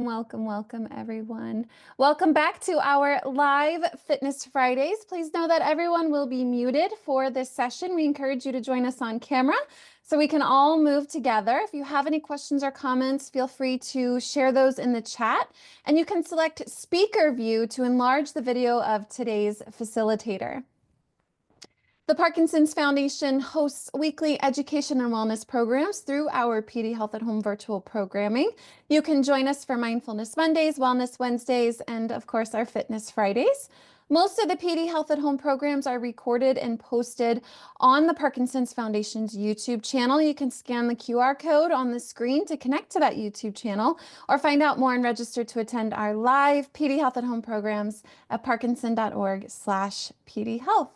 Welcome, welcome everyone. Welcome back to our live Fitness Fridays. Please know that everyone will be muted for this session. We encourage you to join us on camera so we can all move together. If you have any questions or comments, feel free to share those in the chat, and you can select speaker view to enlarge the video of today's facilitator. The Parkinson's Foundation hosts weekly education and wellness programs through our PD Health at Home virtual programming. You can join us for Mindfulness Mondays, Wellness Wednesdays, and of course our Fitness Fridays. Most of the PD Health at Home programs are recorded and posted on the Parkinson's Foundation's YouTube channel. You can scan the QR code on the screen to connect to that YouTube channel, or find out more and register to attend our live PD Health at Home programs at parkinson.org/pdhealth.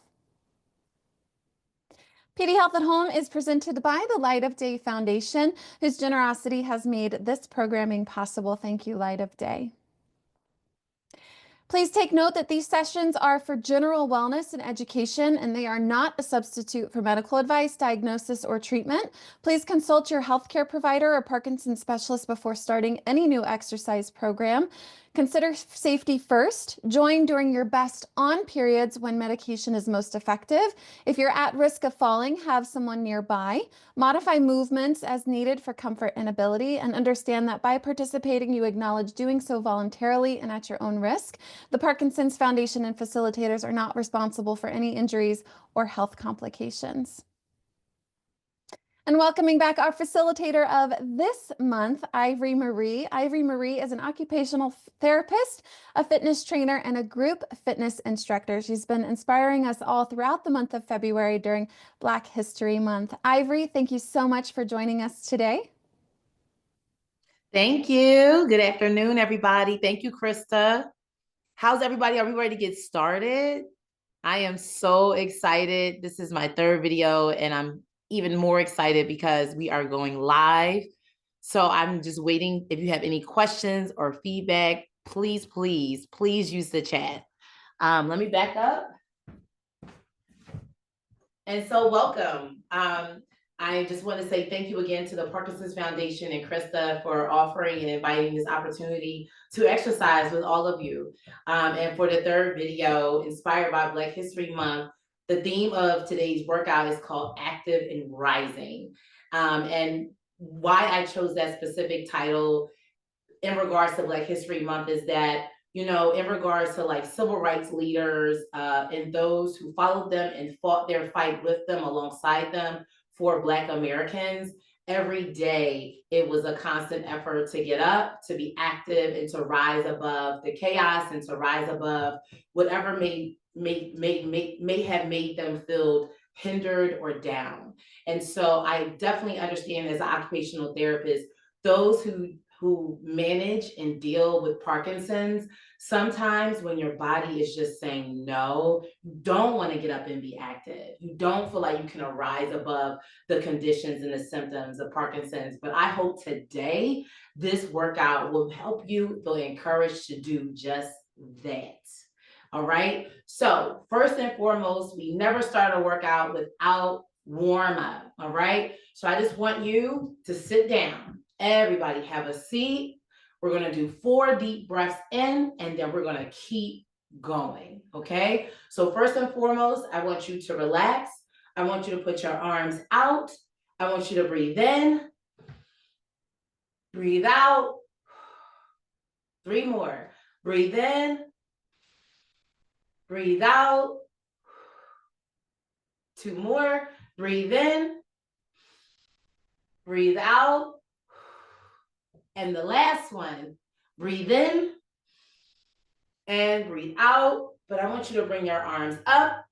PD Health at Home is presented by the Light of Day Foundation, whose generosity has made this programming possible. Thank you, Light of Day. Please take note that these sessions are for general wellness and education, and they are not a substitute for medical advice, diagnosis, or treatment. Please consult your healthcare provider or Parkinson's specialist before starting any new exercise program. Consider safety first. Join during your best on periods when medication is most effective. If you're at risk of falling, have someone nearby. Modify movements as needed for comfort and ability, and understand that by participating, you acknowledge doing so voluntarily and at your own risk. The Parkinson's Foundation and facilitators are not responsible for any injuries or health complications. And welcoming back our facilitator of this month, Ivori Marie. Ivori Marie is an occupational therapist, a fitness trainer, and a group fitness instructor. She's been inspiring us all throughout the month of February during Black History Month. Ivori, thank you so much for joining us today. Thank you. Good afternoon, everybody. Thank you, Krista. How's everybody? Are we ready to get started? I am so excited. This is my third video, and I'm even more excited because we are going live. So I'm just waiting. If you have any questions or feedback, please, please, please use the chat. Let me back up. And so welcome. I just want to say thank you again to the Parkinson's Foundation and Krista for offering and inviting this opportunity to exercise with all of you. And for the third video, inspired by Black History Month, the theme of today's workout is called Active and Rising. And why I chose that specific title in regards to Black History Month is that, you know, in regards to like civil rights leaders and those who followed them and fought their fight with them, alongside them, for Black Americans, every day it was a constant effort to get up, to be active, and to rise above the chaos, and to rise above whatever may have made them feel hindered or down. And so I definitely understand, as an occupational therapist, those who manage and deal with Parkinson's, sometimes when your body is just saying no, you don't want to get up and be active. You don't feel like you can arise above the conditions and the symptoms of Parkinson's. But I hope today this workout will help you feel encouraged to do just that. All right. So first and foremost, we never start a workout without warm up. All right. So I just want you to sit down. Everybody have a seat. We're going to do 4 deep breaths in, and then we're going to keep going. Okay. So first and foremost, I want you to relax. I want you to put your arms out. I want you to breathe in, breathe out. 3 more. Breathe in, breathe out. 2 more. Breathe in, breathe out. And the last one, breathe in and breathe out. But I want you to bring your arms up,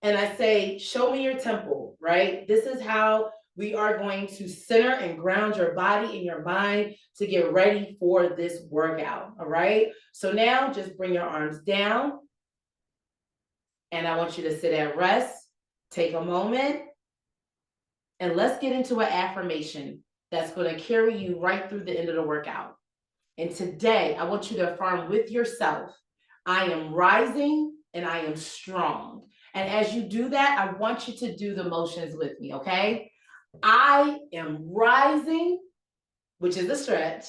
and I say, show me your temple, right? This is how we are going to center and ground your body and your mind to get ready for this workout, all right? So now just bring your arms down, and I want you to sit at rest. Take a moment, and let's get into an affirmation that's going to carry you right through the end of the workout. And today, I want you to affirm with yourself, I am rising and I am strong. And as you do that, I want you to do the motions with me, okay? I am rising, which is the stretch.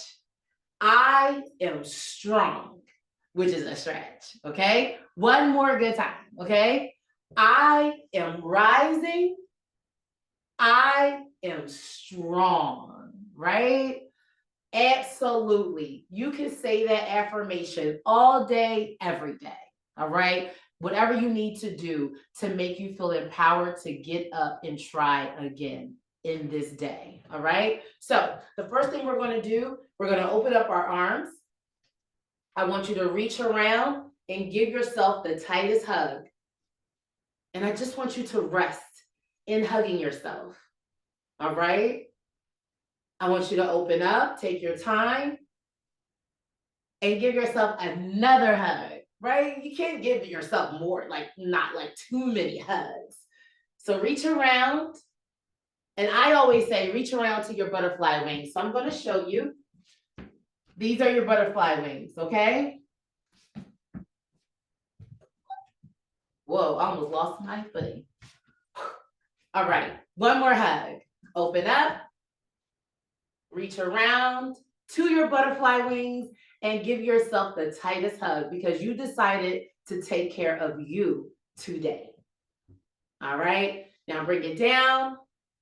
I am strong, which is a stretch, okay? One more good time, okay? I am rising. I am strong, right? Absolutely. You can say that affirmation all day, every day, all right? Whatever you need to do to make you feel empowered to get up and try again in this day, all right? So the first thing we're going to do, we're going to open up our arms. I want you to reach around and give yourself the tightest hug. And I just want you to rest in hugging yourself, all right? I want you to open up, take your time, and give yourself another hug, right? You can't give yourself more, like not like too many hugs. So reach around, and I always say reach around to your butterfly wings. So I'm going to show you. These are your butterfly wings, okay? Whoa, I almost lost my footing. All right, one more hug. Open up, reach around to your butterfly wings, and give yourself the tightest hug because you decided to take care of you today. All right, now bring it down,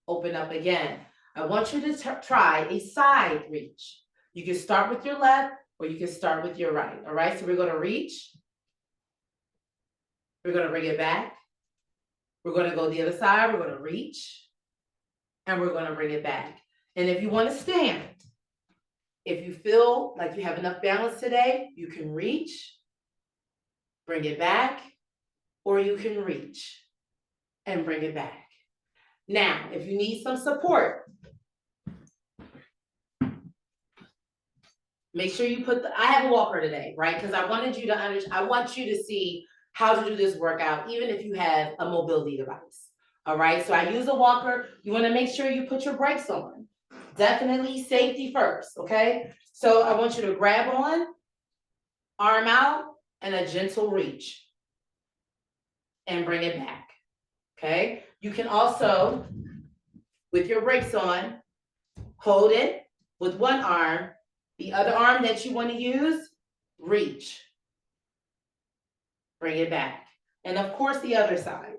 open up again. I want you to try a side reach. You can start with your left or you can start with your right. All right, so we're going to reach. We're going to bring it back. We're going to go the other side. We're going to reach and we're going to bring it back. And if you want to stand, if you feel like you have enough balance today, you can reach, bring it back, or you can reach and bring it back. Now, if you need some support, make sure you put I have a walker today, right? Because I wanted you to understand, I want you to see how to do this workout, even if you have a mobility device. All right, so I use a walker. You want to make sure you put your brakes on. Definitely safety first, okay? So I want you to grab on, arm out, and a gentle reach. And bring it back, okay? You can also, with your brakes on, hold it with one arm. The other arm that you want to use, reach. Bring it back. And of course, the other side.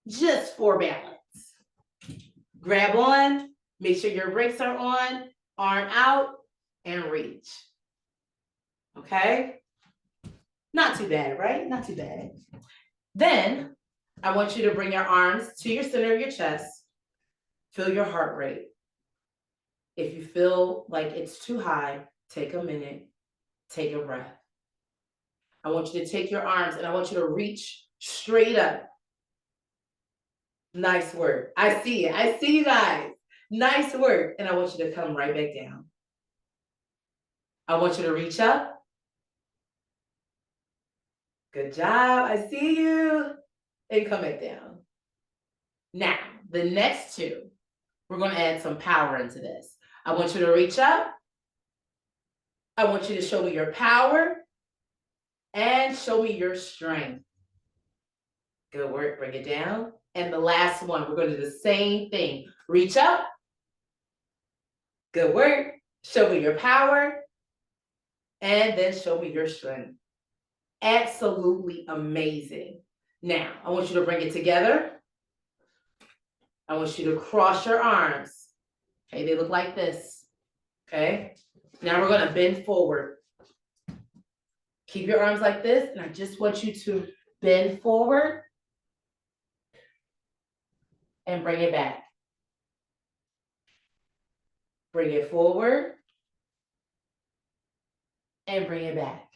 Just for balance. Grab on, make sure your brakes are on, arm out, and reach. Okay? Not too bad, right? Not too bad. Then, I want you to bring your arms to your center of your chest. Feel your heart rate. If you feel like it's too high, take a minute, take a breath. I want you to take your arms and I want you to reach straight up. Nice work. I see it. I see you guys. Nice work. And I want you to come right back down. I want you to reach up. Good job. I see you. And come back down. Now, the next two, we're going to add some power into this. I want you to reach up. I want you to show me your power and show me your strength. Good work. Bring it down. And the last one, we're going to do the same thing. Reach up. Good work. Show me your power. And then show me your strength. Absolutely amazing. Now, I want you to bring it together. I want you to cross your arms. Okay, they look like this. Okay. Now we're going to bend forward. Keep your arms like this. And I just want you to bend forward. And bring it back. Bring it forward. And bring it back.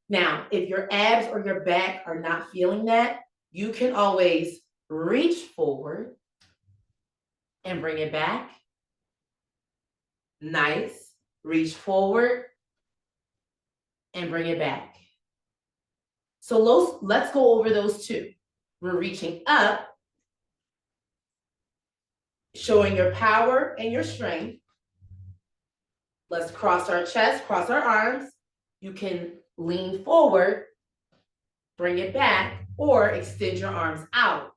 Now, if your abs or your back are not feeling that, you can always reach forward and bring it back. Nice. Reach forward and bring it back. So let's go over those two. We're reaching up, showing your power and your strength. Let's cross our chest, cross our arms. You can lean forward, bring it back, or extend your arms out.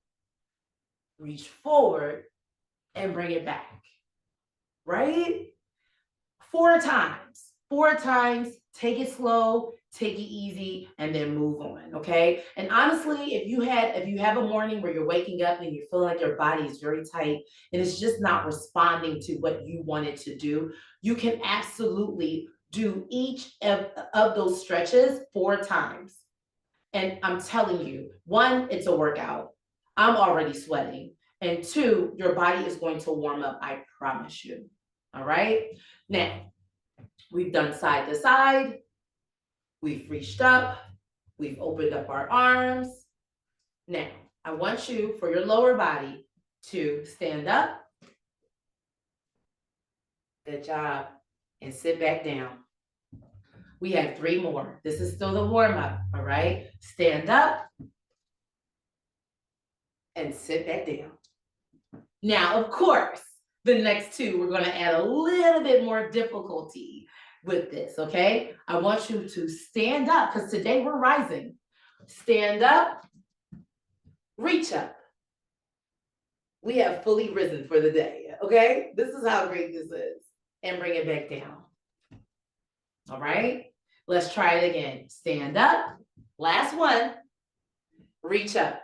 Reach forward and bring it back. Right? 4 times. 4 times, take it slow, take it easy, and then move on, okay? And honestly, if you have a morning where you're waking up and you feel like your body is very tight and it's just not responding to what you wanted to do, you can absolutely do each of those stretches 4 times. And I'm telling you, 1, it's a workout. I'm already sweating. And 2, your body is going to warm up, I promise you. All right? Now, we've done side to side. We've reached up. We've opened up our arms. Now, I want you, for your lower body, to stand up. Good job. And sit back down. We have 3 more. This is still the warm-up, all right? Stand up and sit back down. Now, of course, the next 2, we're going to add a little bit more difficulty with this, okay? I want you to stand up, because today we're rising. Stand up, reach up. We have fully risen for the day, okay? This is how great this is. And bring it back down. All right? Let's try it again. Stand up. Last one. Reach up.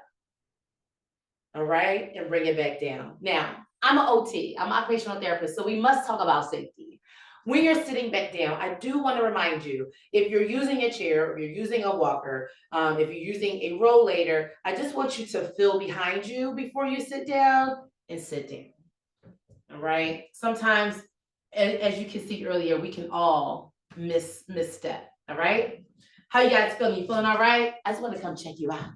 All right? And bring it back down. Now, I'm an OT. I'm an occupational therapist, so we must talk about safety. When you're sitting back down, I do want to remind you, if you're using a chair, or you're using a walker, if you're using a rollator, I just want you to feel behind you before you sit down and sit down. All right? Sometimes, as you can see earlier, we can all misstep. All right? How you guys feeling? You feeling all right? I just want to come check you out.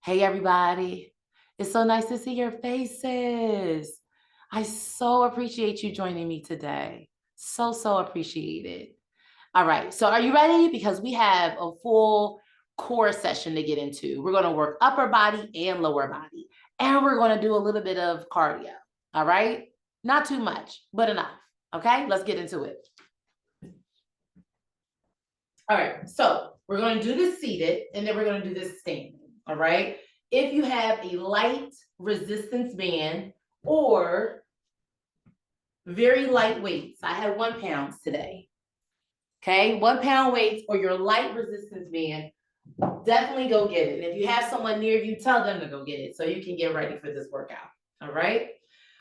Hey, everybody. It's so nice to see your faces. I so appreciate you joining me today. So appreciate it. All right. So are you ready? Because we have a full core session to get into. We're going to work upper body and lower body. And we're going to do a little bit of cardio. All right? Not too much, but enough. Okay? Let's get into it. All right, so we're going to do this seated, and then we're going to do this standing, all right? If you have a light resistance band or very light weights, I have 1 pound today, okay? 1 pound weights or your light resistance band, definitely go get it. And if you have someone near you, tell them to go get it so you can get ready for this workout, all right?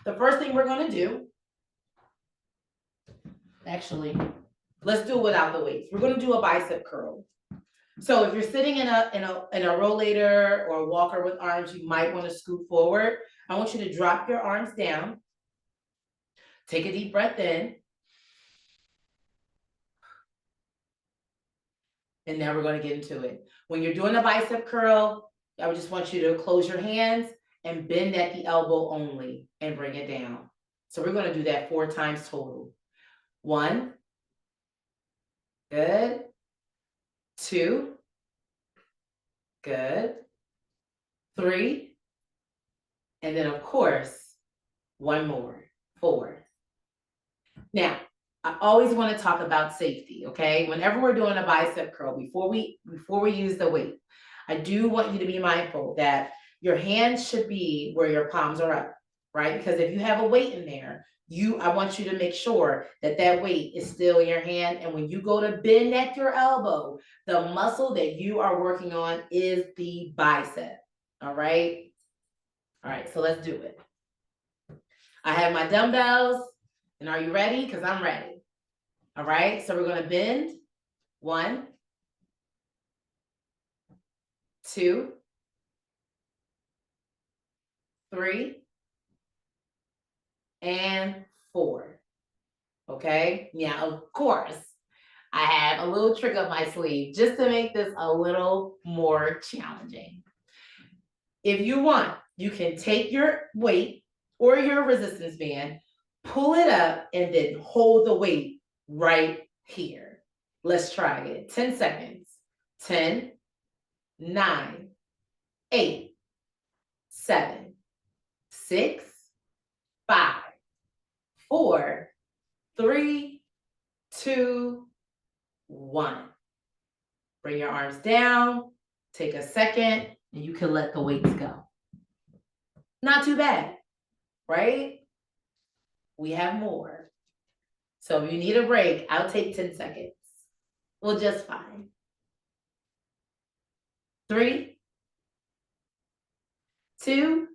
The first thing we're going to do, actually, let's do it without the weights. We're going to do a bicep curl. So if you're sitting in a rollator or a walker with arms, you might want to scoot forward. I want you to drop your arms down. Take a deep breath in. And now we're going to get into it. When you're doing a bicep curl, I would just want you to close your hands and bend at the elbow only and bring it down. So we're going to do that 4 times total. 1. Good. 2. Good. 3. And then, of course, 1 more. 4. Now, I always want to talk about safety, okay? Whenever we're doing a bicep curl, before we use the weight, I do want you to be mindful that your hands should be where your palms are up, right? Because if you have a weight in there, I want you to make sure that that weight is still in your hand. And when you go to bend at your elbow, the muscle that you are working on is the bicep, all right? All right, so let's do it. I have my dumbbells, and are you ready? Because I'm ready. All right, so we're going to bend. 1, 2, 3, and 4. Okay, now, of course, I have a little trick up my sleeve just to make this a little more challenging. If you want, you can take your weight or your resistance band, pull it up, and then hold the weight right here. Let's try it. 10 seconds. 10, 9, 8, 7, 6, 5, 4, 3, 2, 1. Bring your arms down. Take a second, and you can let the weights go. Not too bad, right? We have more. So if you need a break, I'll take 10 seconds. Well, just fine. 3, 2.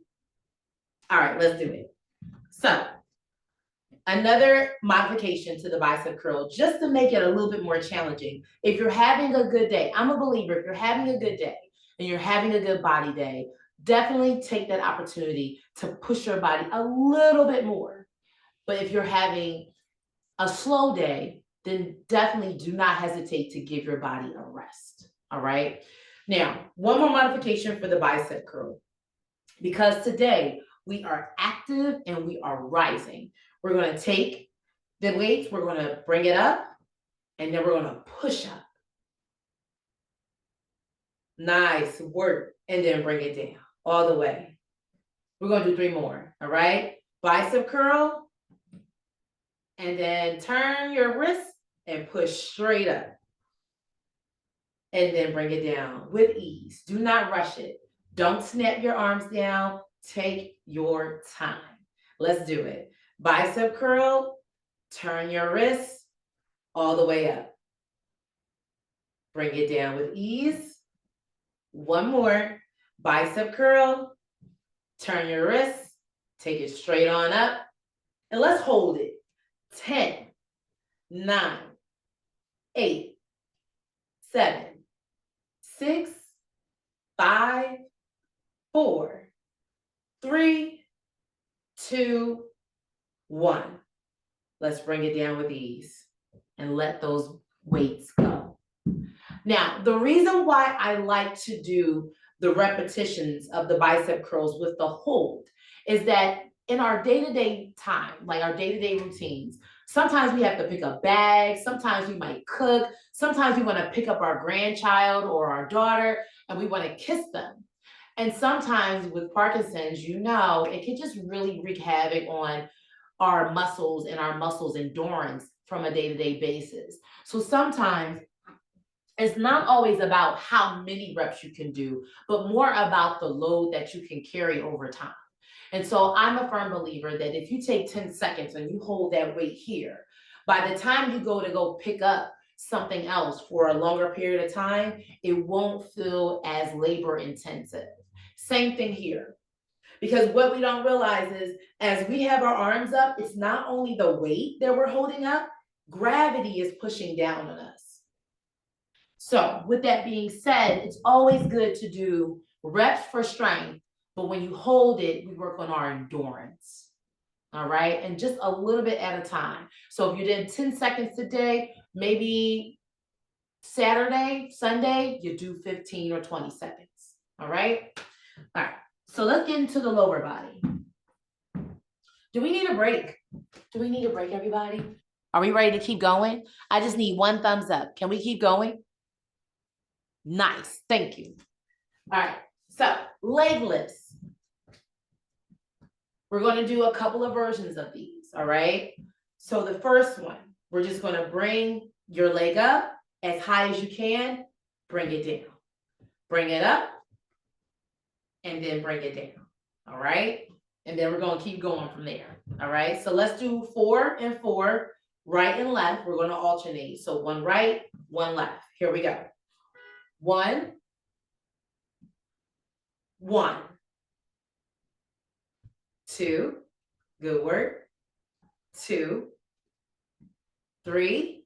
All right, let's do it. So another modification to the bicep curl, just to make it a little bit more challenging. If you're having a good day, I'm a believer, if you're having a good day and you're having a good body day, definitely take that opportunity to push your body a little bit more. But if you're having a slow day, then definitely do not hesitate to give your body a rest. All right. Now, one more modification for the bicep curl, because today we are active and we are rising. We're going to take the weights, we're going to bring it up, and then we're going to push up. Nice work. And then bring it down all the way. We're going to do 3 more. All right. Bicep curl. And then turn your wrist and push straight up. And then bring it down with ease. Do not rush it. Don't snap your arms down. Take your time. Let's do it. Bicep curl. Turn your wrist all the way up. Bring it down with ease. One more. Bicep curl. Turn your wrist. Take it straight on up. And let's hold it. 10, 9, 8, 7, 6, 5, 4, 3, 2, 1. Let's bring it down with ease and let those weights go. Now, the reason why I like to do the repetitions of the bicep curls with the hold is that in our day-to-day time, like our day-to-day routines, sometimes we have to pick up bags, sometimes we might cook, sometimes we want to pick up our grandchild or our daughter and we want to kiss them. And sometimes with Parkinson's, you know, it can just really wreak havoc on our muscles and our muscles endurance from a day-to-day basis. So sometimes it's not always about how many reps you can do, but more about the load that you can carry over time. And so I'm a firm believer that if you take 10 seconds and you hold that weight here, by the time you go pick up something else for a longer period of time, it won't feel as labor intensive. Same thing here. Because what we don't realize is as we have our arms up, it's not only the weight that we're holding up, gravity is pushing down on us. So with that being said, it's always good to do reps for strength, but when you hold it, we work on our endurance. All right, and just a little bit at a time. So if you did 10 seconds today, maybe Saturday, Sunday, you do 15 or 20 seconds. All right. All right. So let's get into the lower body. Do we need a break? Do we need a break, everybody? Are we ready to keep going? I just need one thumbs up. Can we keep going? Nice. Thank you. All right. So leg lifts. We're going to do a couple of versions of these. All right. So the first one, we're just going to bring your leg up as high as you can. Bring it down. Bring it up. And then bring it down. All right. And then we're going to keep going from there. All right. So let's do 4 and 4, right and left. We're going to alternate. So 1 right, 1 left. Here we go. 1, 1, 2, good work. 2, 3,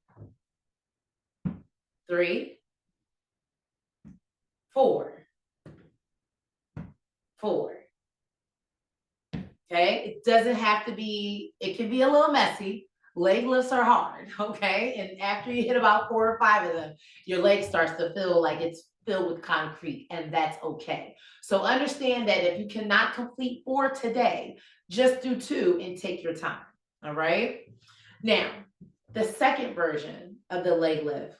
3, 4, 4. Okay, it doesn't have to be, it can be a little messy. Leg lifts are hard, okay? And after you hit about 4 or 5 of them, your leg starts to feel like it's filled with concrete, and that's okay. So understand that if you cannot complete 4 today, just do 2 and take your time, all right? Now, the second version of the leg lift,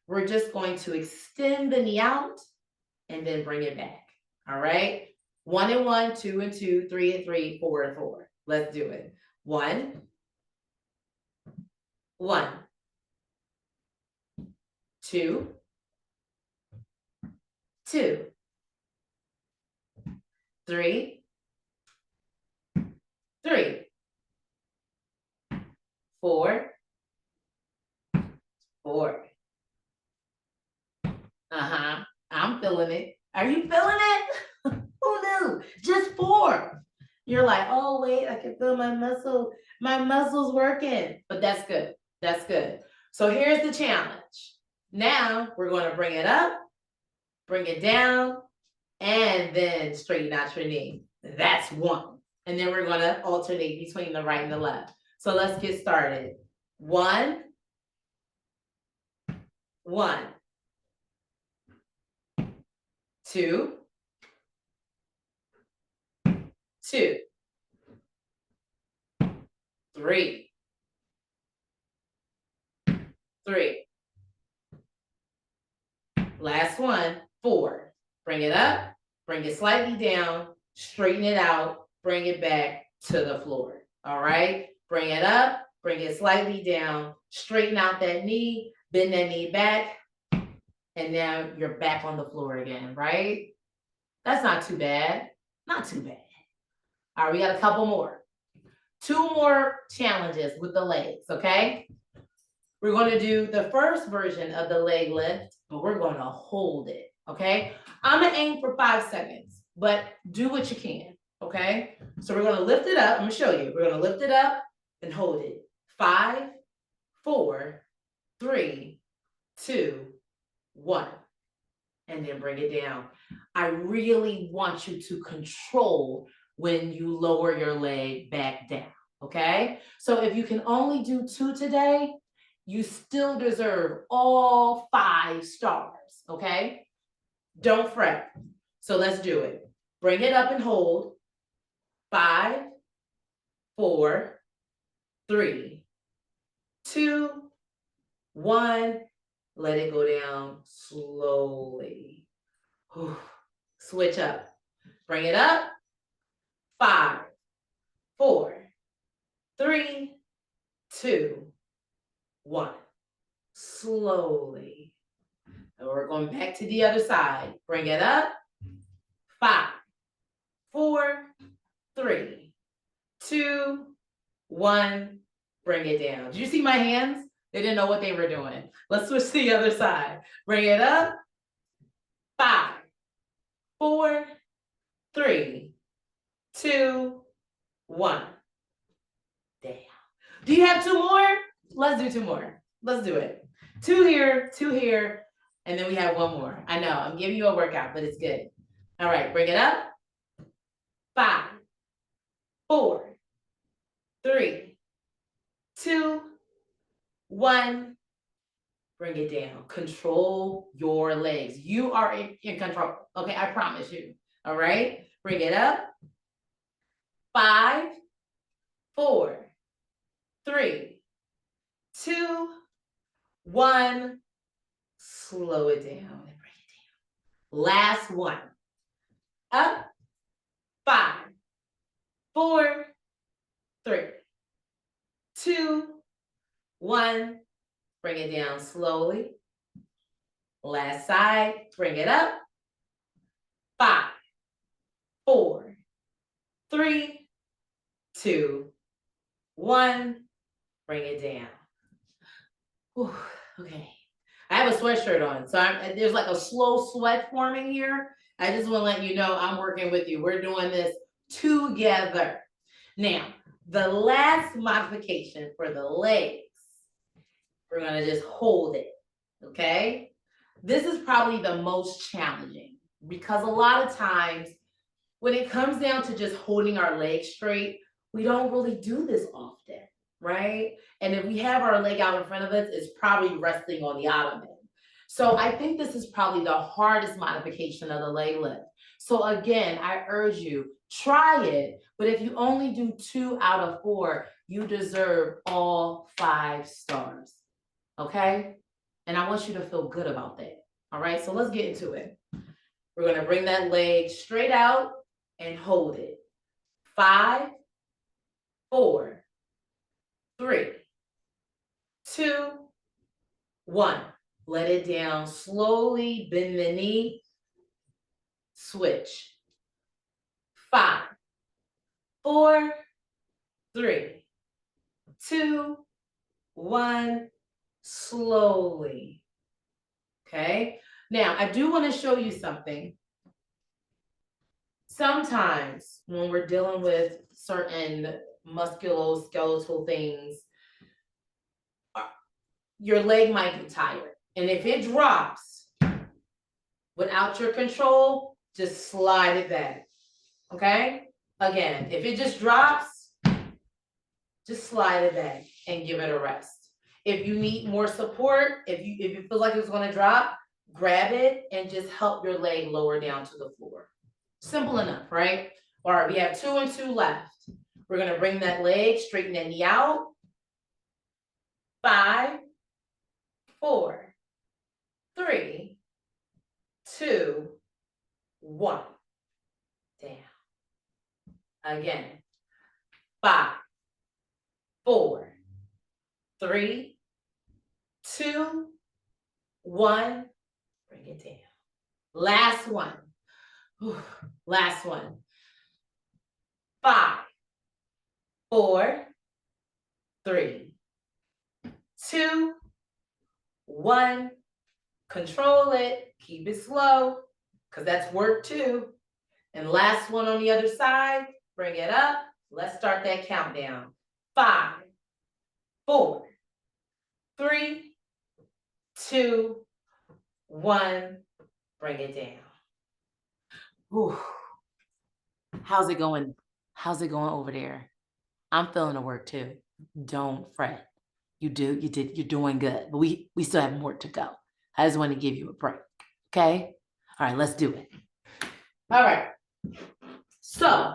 we're just going to extend the knee out and then bring it back, all right? 1 and 1, 2 and 2, 3 and 3, 4 and 4. Let's do it. 1, 1, 2, 2, 3, 3, 4, 4. I'm feeling it. Are you feeling it? Who knew? Just 4. You're like, oh wait, I can feel my muscles working. But that's good. That's good. So here's the challenge. Now we're going to bring it up, bring it down, and then straighten out your knee. That's 1. And then we're going to alternate between the right and the left. So let's get started. 1, 1, 2, 2, 3, 3. Last one, 4. Bring it up, bring it slightly down, straighten it out, bring it back to the floor. All right? Bring it up, bring it slightly down, straighten out that knee, bend that knee back, and now you're back on the floor again, right? That's not too bad. Not too bad. All right, we got a couple more. 2 more challenges with the legs, okay? We're going to do the first version of the leg lift, but we're going to hold it, okay? I'm going to aim for 5 seconds, but do what you can, okay? So we're going to lift it up. I'm going to show you. We're going to lift it up and hold it. 5, 4, 3, 2, 1. And then bring it down. I really want you to control when you lower your leg back down, okay? So if you can only do 2 today, you still deserve all 5 stars, okay? Don't fret. So let's do it. Bring it up and hold. 5, 4, 3, 2, 1. Let it go down slowly. Switch up. Bring it up. 5, 4, 3, 2, 1. Slowly. And we're going back to the other side. Bring it up. 5, 4, 3, 2, 1. Bring it down. Did you see my hands? They didn't know what they were doing. Let's switch to the other side. Bring it up. 5, 4, 3, 2, 1. Down. Do you have 2 more? Let's do 2 more. Let's do it. 2 here, 2 here, and then we have 1 more. I know, I'm giving you a workout, but it's good. All right, bring it up. 5, 4, 3, 2, 1. Bring it down. Control your legs. You are in control. Okay, I promise you. All right, bring it up. 5, 4, 3, 2, 1. Slow it down and bring it down. Last one. Up. 5, 4, 3, 2, 1. Bring it down slowly. Last side. Bring it up. 5, 4, 3, 2, 1. Bring it down. Whew, okay. I have a sweatshirt on, so there's like a slow sweat forming here. I just want to let you know I'm working with you. We're doing this together. Now, the last modification for the legs, we're going to just hold it, okay? This is probably the most challenging because a lot of times when it comes down to just holding our legs straight, we don't really do this often, right? And if we have our leg out in front of us, it's probably resting on the ottoman. So I think this is probably the hardest modification of the leg lift. So again, I urge you, try it, but if you only do 2 out of 4, you deserve all 5 stars, okay? And I want you to feel good about that, all right? So let's get into it. We're gonna bring that leg straight out and hold it. 5, 4, 3, 2, 1. Let it down slowly, bend the knee, switch. 5, 4, 3, 2, 1. slowly. Okay. Now, I do want to show you something. Sometimes when we're dealing with certain musculoskeletal things, your leg might get tired. And if it drops without your control, just slide it back. Okay? Again, if it just drops, just slide it back and give it a rest. If you need more support, if you feel like it's going to drop, grab it and just help your leg lower down to the floor. Simple enough, right? All right, we have 2 and 2 left. We're going to bring that leg, straighten that knee out. 5, 4, 3, 2, 1. Down. Again. 5, 4, 3, 2, 1. Bring it down. Last one. Last one. 5, 4, 3, 2, 1. Control it. Keep it slow, because that's work too. And last one on the other side. Bring it up. Let's start that countdown. 5, 4, 3, 2, 1. Bring it down. Whew. How's it going? How's it going over there? I'm feeling the work too. Don't fret. You're doing good. But we still have more to go. I just want to give you a break. Okay? All right, let's do it. All right. So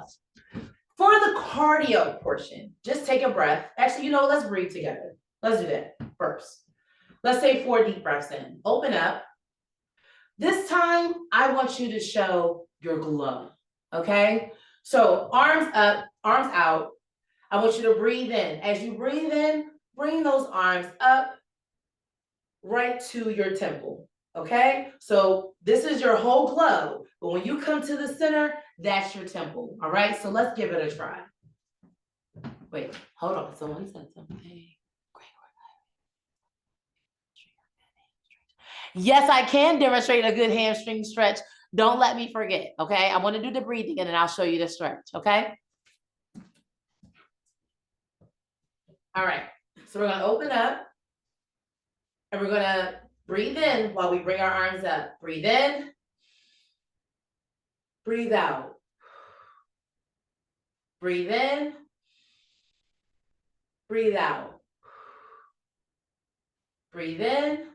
for the cardio portion, just take a breath. Actually, let's breathe together. Let's do that first. Let's take 4 deep breaths in. Open up. This time, I want you to show your glow. Okay? So arms up, arms out. I want you to breathe in. As you breathe in, bring those arms up right to your temple. Okay? So this is your whole glow. But when you come to the center, that's your temple. All right? So let's give it a try. Wait, hold on. Someone said something. Great work. Yes, I can demonstrate a good hamstring stretch. Don't let me forget, okay? I want to do the breathing and then I'll show you the stretch, okay? All right, so we're going to open up and we're going to breathe in while we bring our arms up. Breathe in. Breathe out. Breathe in. Breathe out. Breathe in.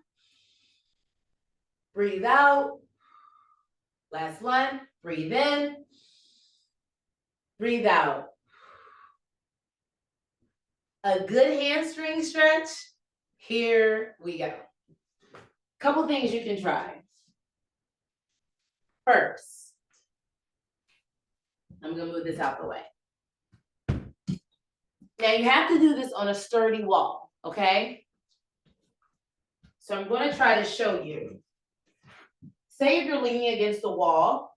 Breathe out. Last one. Breathe in. Breathe out. A good hamstring stretch. Here we go. Couple things you can try. First, I'm going to move this out the way. Now you have to do this on a sturdy wall, okay? So I'm going to try to show you. Say if you're leaning against the wall,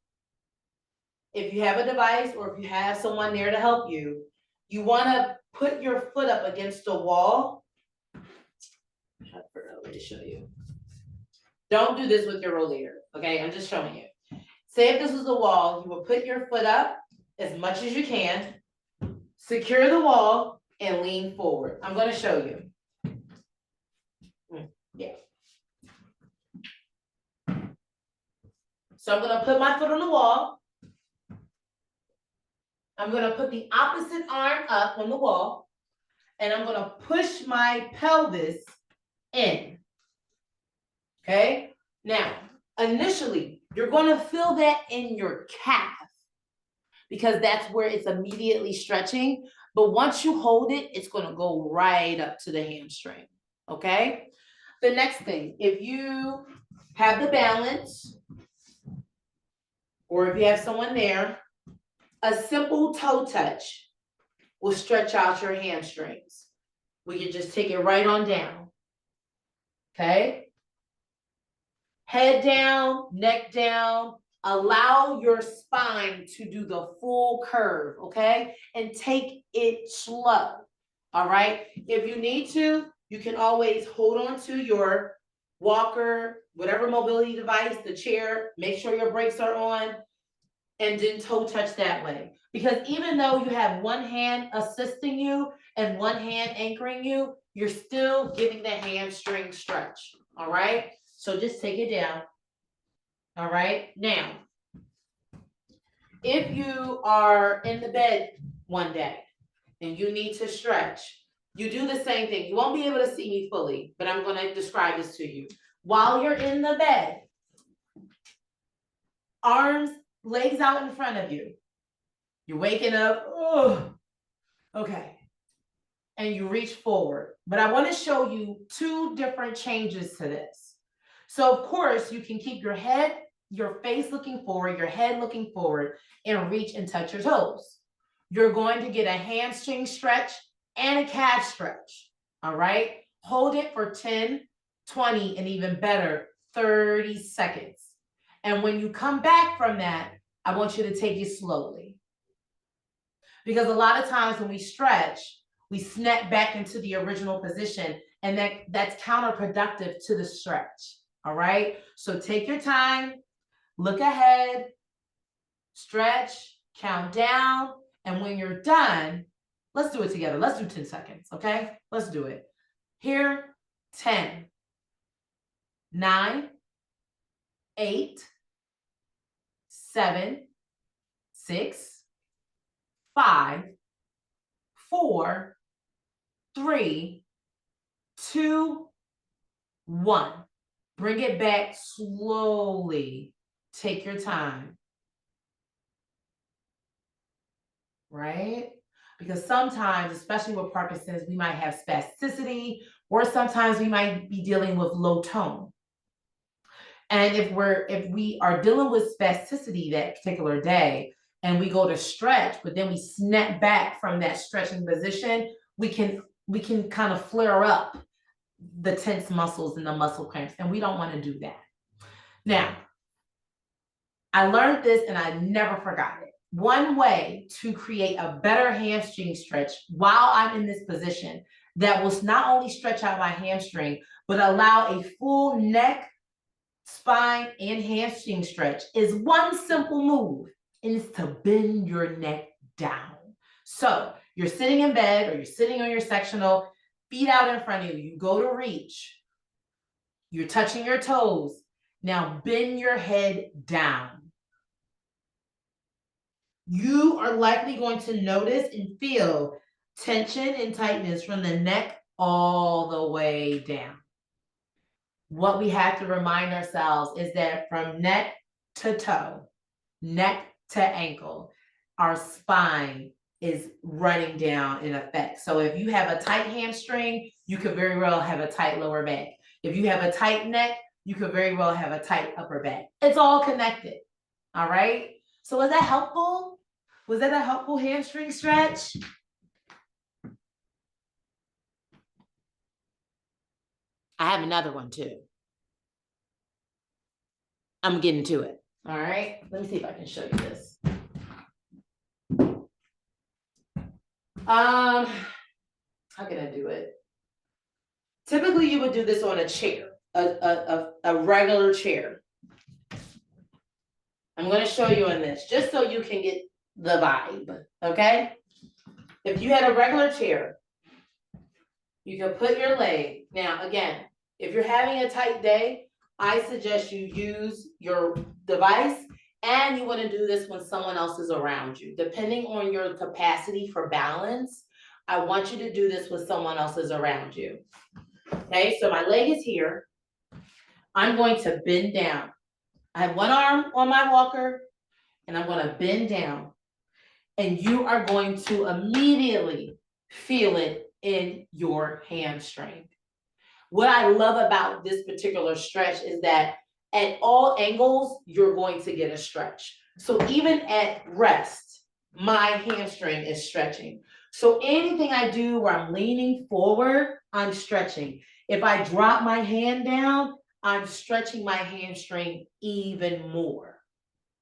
if you have a device or if you have someone there to help you, you want to put your foot up against the wall. I'm trying to figure out a way to show you. Don't do this with your rollator, okay? I'm just showing you. Say if this was the wall, you will put your foot up as much as you can, secure the wall, and lean forward. I'm going to show you. Yeah. So I'm going to put my foot on the wall. I'm going to put the opposite arm up on the wall, and I'm going to push my pelvis in. Okay? Now, initially, you're going to feel that in your calf because that's where it's immediately stretching. But once you hold it, it's going to go right up to the hamstring. Okay? The next thing, if you have the balance, or if you have someone there, a simple toe touch will stretch out your hamstrings. We can just take it right on down. Okay? Head down, neck down. Allow your spine to do the full curve, okay? And take it slow, all right? If you need to, you can always hold on to your walker, whatever mobility device, the chair, make sure your brakes are on, and then toe touch that way. Because even though you have one hand assisting you and one hand anchoring you, you're still getting the hamstring stretch. All right. So just take it down. All right. Now, if you are in the bed one day and you need to stretch, you do the same thing. You won't be able to see me fully, but I'm going to describe this to you. While you're in the bed, arms, legs out in front of you. You're waking up, oh, okay. And you reach forward. But I want to show you two different changes to this. So of course, you can keep your head, your face looking forward, your head looking forward, and reach and touch your toes. You're going to get a hamstring stretch and a calf stretch. All right. Hold it for 10, 20, and even better, 30 seconds. And when you come back from that, I want you to take it slowly. Because a lot of times when we stretch, we snap back into the original position, and that's counterproductive to the stretch. All right. So take your time, look ahead, stretch, count down. And when you're done, let's do it together. Let's do 10 seconds. Okay. Let's do it. Here, 10, 9, 8, 7, 6, 5, 4, 3, 2, 1. Bring it back slowly. Take your time. Right? Because sometimes, especially with Parkinson's, we might have spasticity, or sometimes we might be dealing with low tone. And if we are dealing with spasticity that particular day, and we go to stretch, but then we snap back from that stretching position, we can kind of flare up the tense muscles and the muscle cramps, and we don't want to do that. Now, I learned this and I never forgot it. One way to create a better hamstring stretch while I'm in this position that will not only stretch out my hamstring, but allow a full neck, spine, and hamstring stretch is one simple move, and it's to bend your neck down. So you're sitting in bed or you're sitting on your sectional, feet out in front of you. You go to reach. You're touching your toes. Now bend your head down. You are likely going to notice and feel tension and tightness from the neck all the way down. What we have to remind ourselves is that from neck to toe, neck to ankle, our spine is running down in effect. So if you have a tight hamstring, you could very well have a tight lower back. If you have a tight neck, you could very well have a tight upper back. It's all connected. All right. So was that helpful? Was that a helpful hamstring stretch? I have another one too. I'm getting to it. All right. Let me see if I can show you this. How can I do it? Typically, you would do this on a chair, a regular chair. I'm going to show you in this, just so you can get the vibe, okay? If you had a regular chair, you can put your leg. Now, again, if you're having a tight day, I suggest you use your device, and you want to do this when someone else is around you. Depending on your capacity for balance, I want you to do this when someone else is around you. Okay, so my leg is here. I'm going to bend down. I have one arm on my walker, and I'm going to bend down. And you are going to immediately feel it in your hamstring. What I love about this particular stretch is that at all angles, you're going to get a stretch. So even at rest, my hamstring is stretching. So anything I do where I'm leaning forward, I'm stretching. If I drop my hand down, I'm stretching my hamstring even more.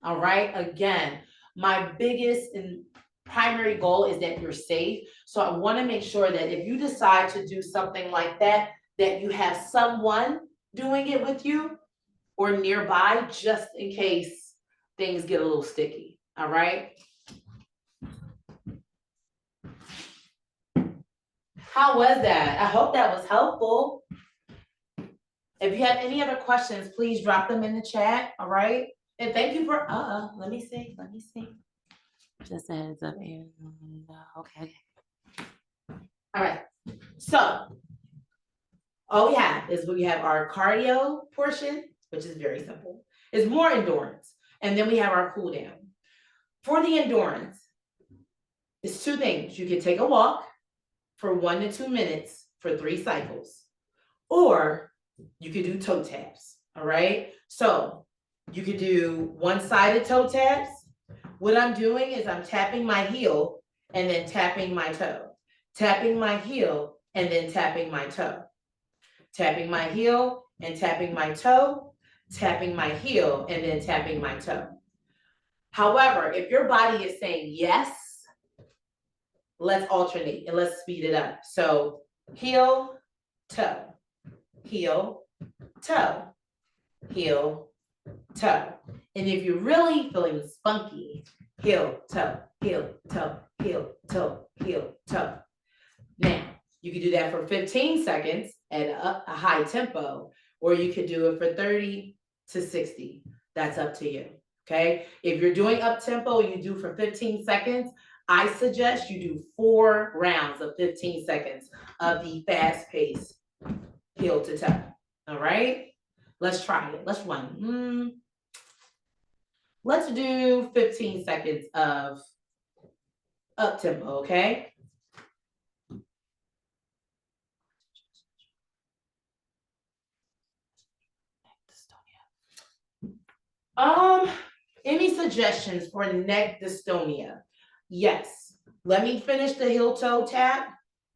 All right. Again, my biggest and primary goal is that you're safe. So I want to make sure that if you decide to do something like that, that you have someone doing it with you or nearby, just in case things get a little sticky. All right. How was that? I hope that was helpful. If you have any other questions, please drop them in the chat. All right. And thank you for, let me see. Just a heads up. And, okay. All right. So all we have is we have our cardio portion, which is very simple. It's more endurance. And then we have our cool down. For the endurance, it's two things. You can take a walk for 1 to 2 minutes for 3 cycles, or you could do toe taps. All right. So you could do one-sided toe taps. What I'm doing is I'm tapping my heel and then tapping my toe, tapping my heel and then tapping my toe, tapping my heel and tapping my toe, tapping my heel and then tapping my toe. However, if your body is saying yes, let's alternate and let's speed it up. So heel, toe, heel, toe, heel, toe. And if you're really feeling spunky, heel, toe, heel, toe, heel, toe, heel, toe. Now, you could do that for 15 seconds at a high tempo, or you could do it for 30 to 60. That's up to you, okay? If you're doing up tempo and you do for 15 seconds, I suggest you do 4 rounds of 15 seconds of the fast pace heel to toe, all right? Let's try it, let's run. Let's do 15 seconds of up tempo, okay? Any suggestions for neck dystonia? Yes. Let me finish the heel toe tap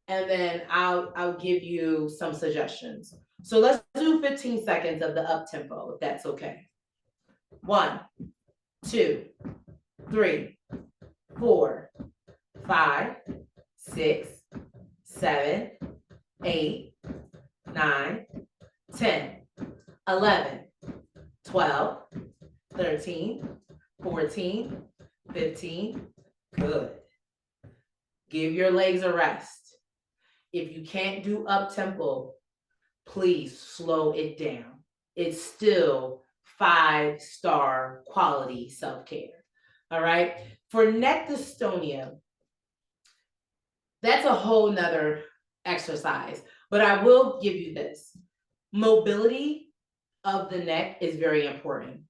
and then I'll give you some suggestions. So let's do 15 seconds of the up tempo, if that's okay. 1, 2, 3, 4, 5, 6, 7, 8, 9, 10, 11, 12, 13, 14, 15. Good. Give your legs a rest. If you can't do up tempo, please slow it down. It's still 5-star quality self-care. All right. For neck dystonia, that's a whole nother exercise, but I will give you this. Mobility of the neck is very important.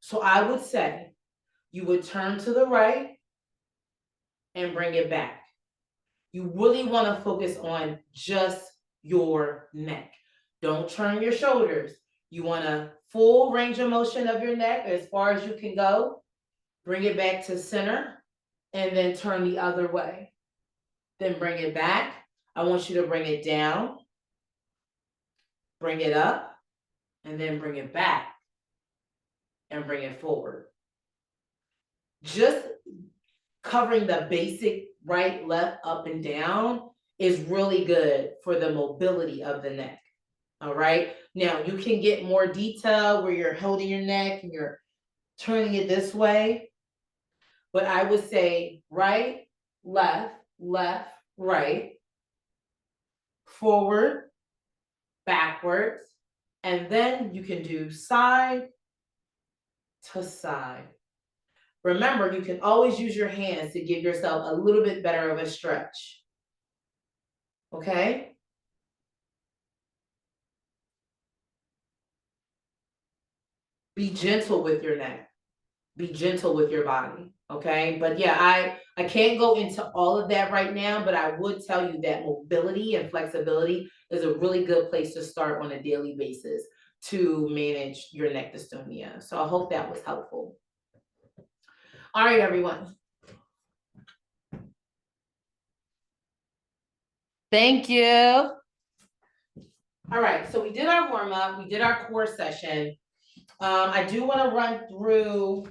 So I would say you would turn to the right and bring it back. You really want to focus on just your neck. Don't turn your shoulders. You want a full range of motion of your neck as far as you can go. Bring it back to center and then turn the other way. Then bring it back. I want you to bring it down, bring it up, and then bring it back and bring it forward. Just covering the basic right, left, up, and down is really good for the mobility of the neck. All right. Now you can get more detail where you're holding your neck and you're turning it this way. But I would say right, left, left, right, forward, backwards, and then you can do side to side. Remember, you can always use your hands to give yourself a little bit better of a stretch. Okay? Be gentle with your neck. Be gentle with your body. Okay? But yeah, I can't go into all of that right now, but I would tell you that mobility and flexibility is a really good place to start on a daily basis to manage your neck dystonia. So I hope that was helpful. All right, everyone. Thank you. All right, so we did our warm up, we did our core session. I do want to run through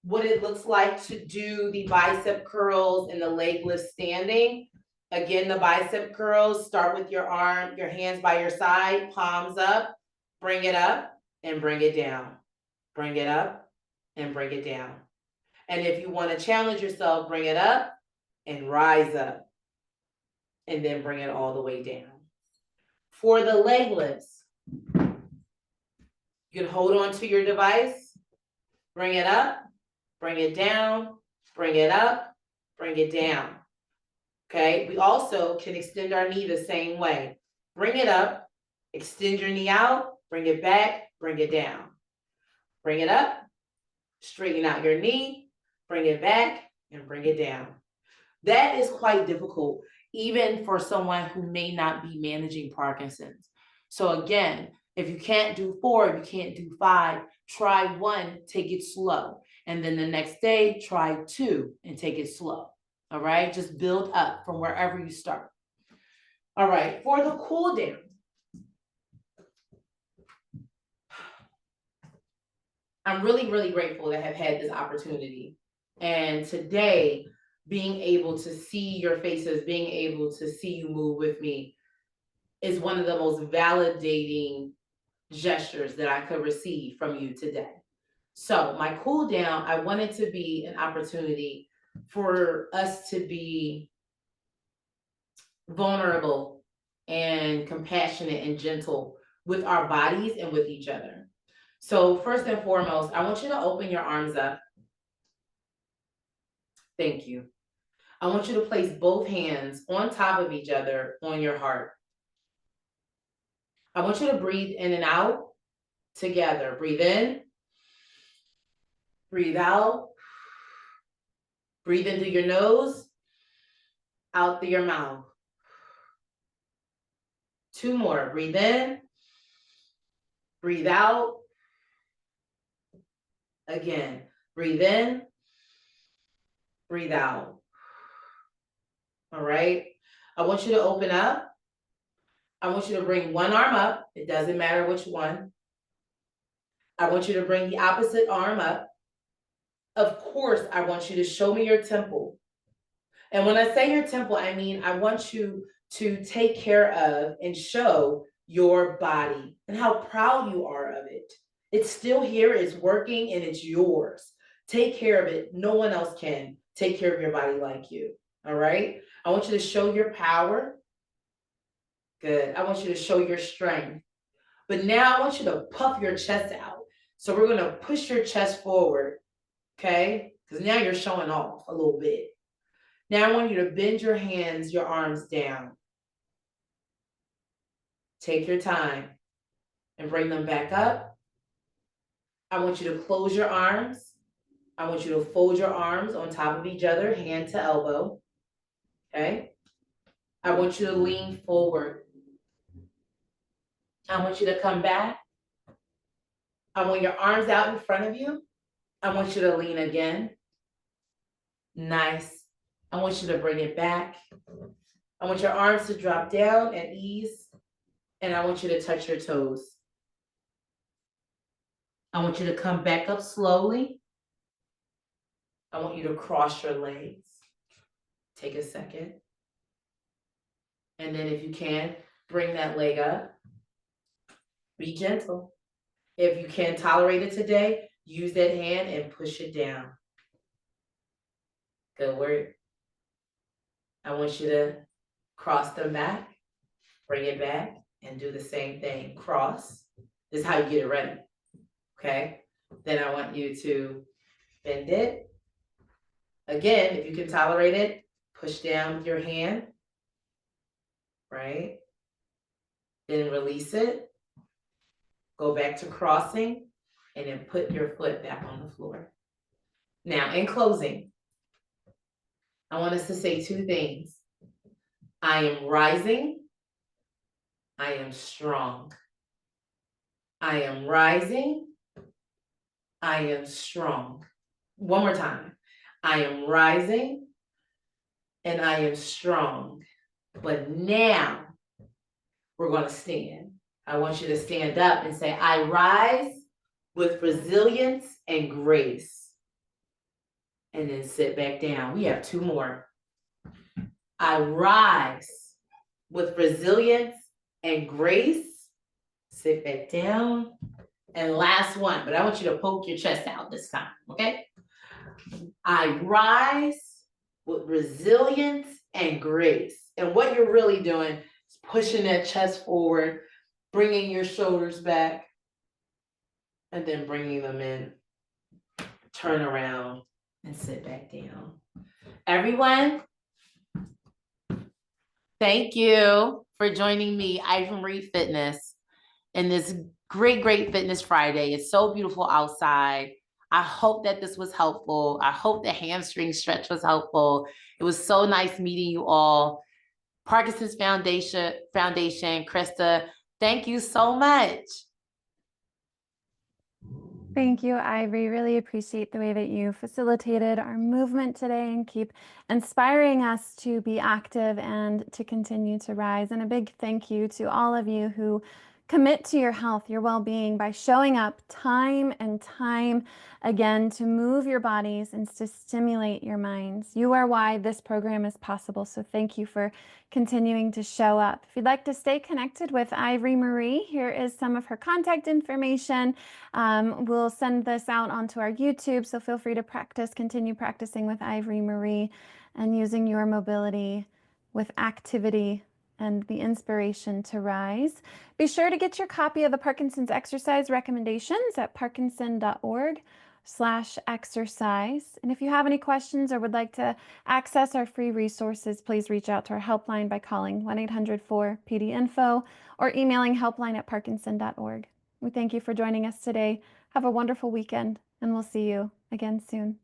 what it looks like to do the bicep curls and the leg lift standing. Again, the bicep curls, start with your hands by your side, palms up, bring it up and bring it down. Bring it up and bring it down. And if you want to challenge yourself, bring it up and rise up. And then bring it all the way down. For the leg lifts, you can hold on to your device, bring it up, bring it down, bring it up, bring it down. Okay, we also can extend our knee the same way. Bring it up, extend your knee out, bring it back, bring it down. Bring it up, straighten out your knee, bring it back, and bring it down. That is quite difficult, even for someone who may not be managing Parkinson's. So again, if you can't do 4, if you can't do 5, try 1, take it slow. And then the next day, try 2 and take it slow. All right, just build up from wherever you start. All right, for the cool down. I'm really, really grateful to have had this opportunity. And today, being able to see your faces, being able to see you move with me is one of the most validating gestures that I could receive from you today. So my cool down, I want it to be an opportunity for us to be vulnerable and compassionate and gentle with our bodies and with each other. So first and foremost, I want you to open your arms up. Thank you. I want you to place both hands on top of each other on your heart. I want you to breathe in and out together. Breathe in, breathe out. Breathe in through your nose, out through your mouth. 2 more. Breathe in, breathe out. Again, breathe in, breathe out. All right. I want you to open up. I want you to bring one arm up. It doesn't matter which one. I want you to bring the opposite arm up. Of course, I want you to show me your temple. And when I say your temple, I mean, I want you to take care of and show your body and how proud you are of it. It's still here, it's working, and it's yours. Take care of it. No one else can take care of your body like you. All right? I want you to show your power. Good. I want you to show your strength. But now I want you to puff your chest out. So we're going to push your chest forward. Okay? Because now you're showing off a little bit. Now I want you to bend your hands, your arms down. Take your time and bring them back up. I want you to close your arms. I want you to fold your arms on top of each other, hand to elbow. Okay? I want you to lean forward. I want you to come back. I want your arms out in front of you. I want you to lean again. Nice. I want you to bring it back. I want your arms to drop down at ease. And I want you to touch your toes. I want you to come back up slowly. I want you to cross your legs. Take a second. And then if you can, bring that leg up. Be gentle. If you can tolerate it today, use that hand and push it down. Good work. I want you to cross them back, bring it back, and do the same thing. Cross. This is how you get it ready. Okay? Then I want you to bend it. Again, if you can tolerate it, push down with your hand. Right? Then release it. Go back to crossing, and then put your foot back on the floor. Now, in closing, I want us to say 2 things. I am rising. I am strong. I am rising. I am strong. One more time. I am rising and I am strong. But now we're going to stand. I want you to stand up and say, I rise with resilience and grace. and then sit back down. We have two more. I rise with resilience and grace. Sit back down. And last one, but I want you to poke your chest out this time, okay? I rise with resilience and grace. And what you're really doing is pushing that chest forward, bringing your shoulders back, and then bringing them in. Turn around and sit back down. Everyone, thank you for joining me, Ivori Fitness, in this great Fitness Friday. It's so beautiful outside. I hope that this was helpful. I hope the hamstring stretch was helpful. It was so nice meeting you all. Parkinson's Foundation, Krista, thank you so much. Thank you, Ivori. Really appreciate the way that you facilitated our movement today and keep inspiring us to be active and to continue to rise. And a big thank you to all of you who commit to your health, your well-being by showing up time and time again to move your bodies and to stimulate your minds. You are why this program is possible. So thank you for continuing to show up. If you'd like to stay connected with Ivori Marie, here is some of her contact information. We'll send this out onto our YouTube, so feel free to continue practicing with Ivori Marie and using your mobility with activity and the inspiration to rise. Be sure to get your copy of the Parkinson's exercise recommendations at parkinson.org/exercise. And if you have any questions or would like to access our free resources, please reach out to our helpline by calling 1-800-4PD-INFO or emailing helpline@parkinson.org. We thank you for joining us today. Have a wonderful weekend, and we'll see you again soon.